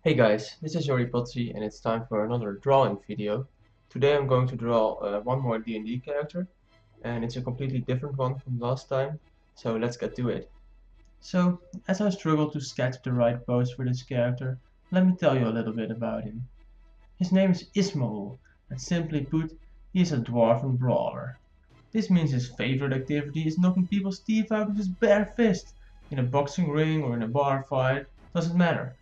Hey guys, this is Jorry Draws and it's time for another drawing video. Today I'm going to draw one more D&D character and it's a completely different one from last time, so let's get to it. So, as I struggle to sketch the right pose for this character, let me tell you a little bit about him. His name is Ismaul, and simply put, he is a dwarven brawler. This means his favorite activity is knocking people's teeth out with his bare fist. In a boxing ring or in a bar fight, doesn't matter.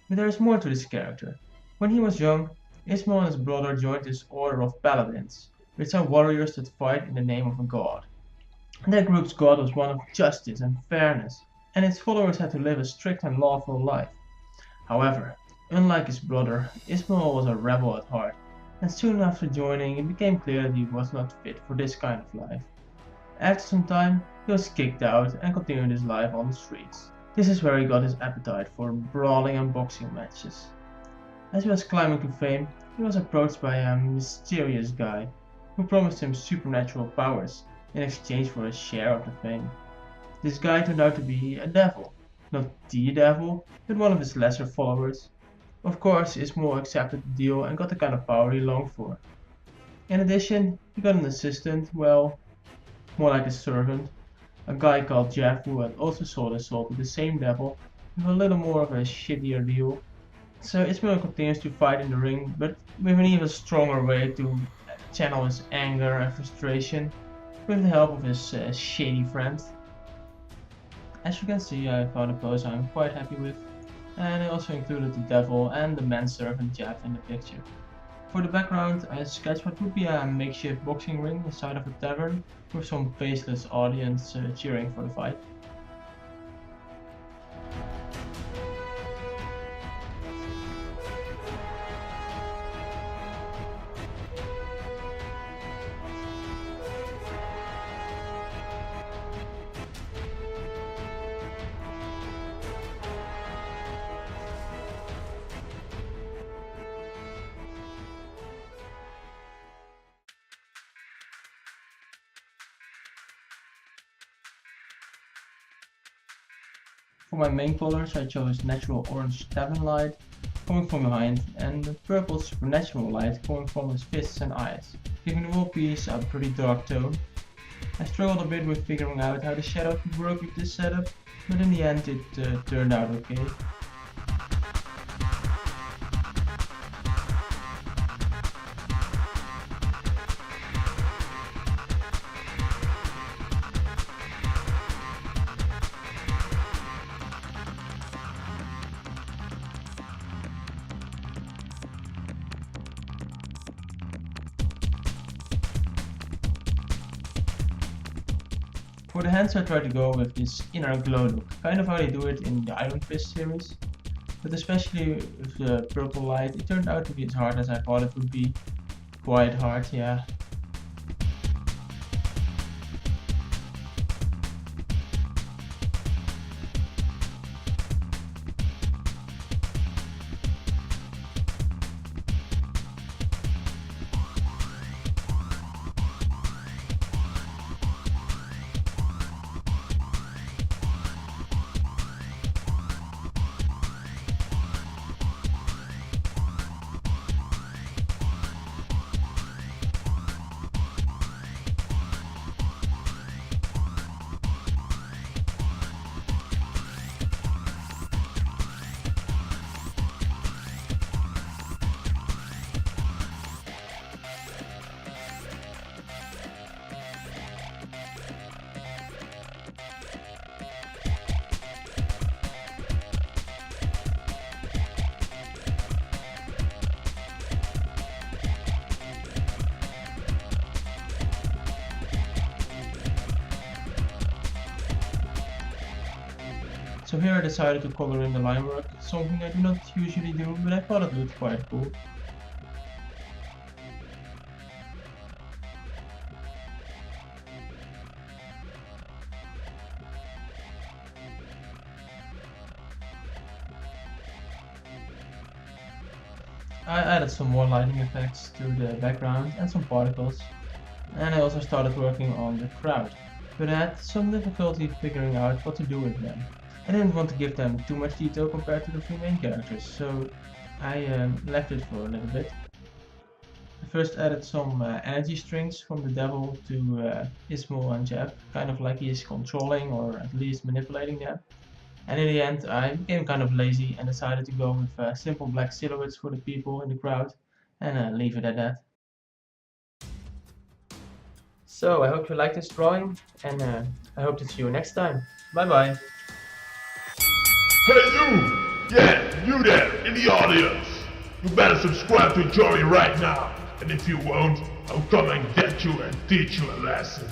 But there is more to this character. When he was young, Ismaul and his brother joined this order of paladins, which are warriors that fight in the name of a god. Their group's god was one of justice and fairness, and its followers had to live a strict and lawful life. However, unlike his brother, Ismaul was a rebel at heart, and soon after joining it became clear that he was not fit for this kind of life. After some time, he was kicked out and continued his life on the streets. This is where he got his appetite for brawling and boxing matches. As he was climbing to fame, he was approached by a mysterious guy who promised him supernatural powers in exchange for a share of the fame. This guy turned out to be a devil, not the devil, but one of his lesser followers. Of course, Ismaul accepted the deal and got the kind of power he longed for. In addition, he got an assistant, well, more like a servant, a guy called Jeff who had also sold his soul to the same devil with a little more of a shittier deal. So Ismaul continues to fight in the ring, but with an even stronger way to channel his anger and frustration with the help of his shady friend. As you can see, I found a pose I'm quite happy with, and I also included the devil and the manservant Jeff in the picture. For the background, I sketched what would be a makeshift boxing ring inside of a tavern with some faceless audience cheering for the fight. For my main colors I chose natural orange tavern light coming from behind and purple supernatural light coming from his fists and eyes, giving the whole piece a pretty dark tone. I struggled a bit with figuring out how the shadow could work with this setup, but in the end it turned out okay. For the hands I tried to go with this inner glow look, kind of how they do it in the Iron Fist series, but especially with the purple light it turned out to be as hard as I thought it would be. Quite hard, yeah. So here I decided to color in the line work, something I do not usually do, but I thought it looked quite cool. I added some more lighting effects to the background and some particles, and I also started working on the crowd, but I had some difficulty figuring out what to do with them. I didn't want to give them too much detail compared to the three main characters, so I left it for a little bit. I first added some energy strings from the devil to Ismaul and Jeb, kind of like he is controlling or at least manipulating them. And in the end, I became kind of lazy and decided to go with simple black silhouettes for the people in the crowd and leave it at that. So I hope you liked this drawing, and I hope to see you next time. Bye bye. Hey you! Yeah, you there, in the audience! You better subscribe to Jorry right now, and if you won't, I'll come and get you and teach you a lesson.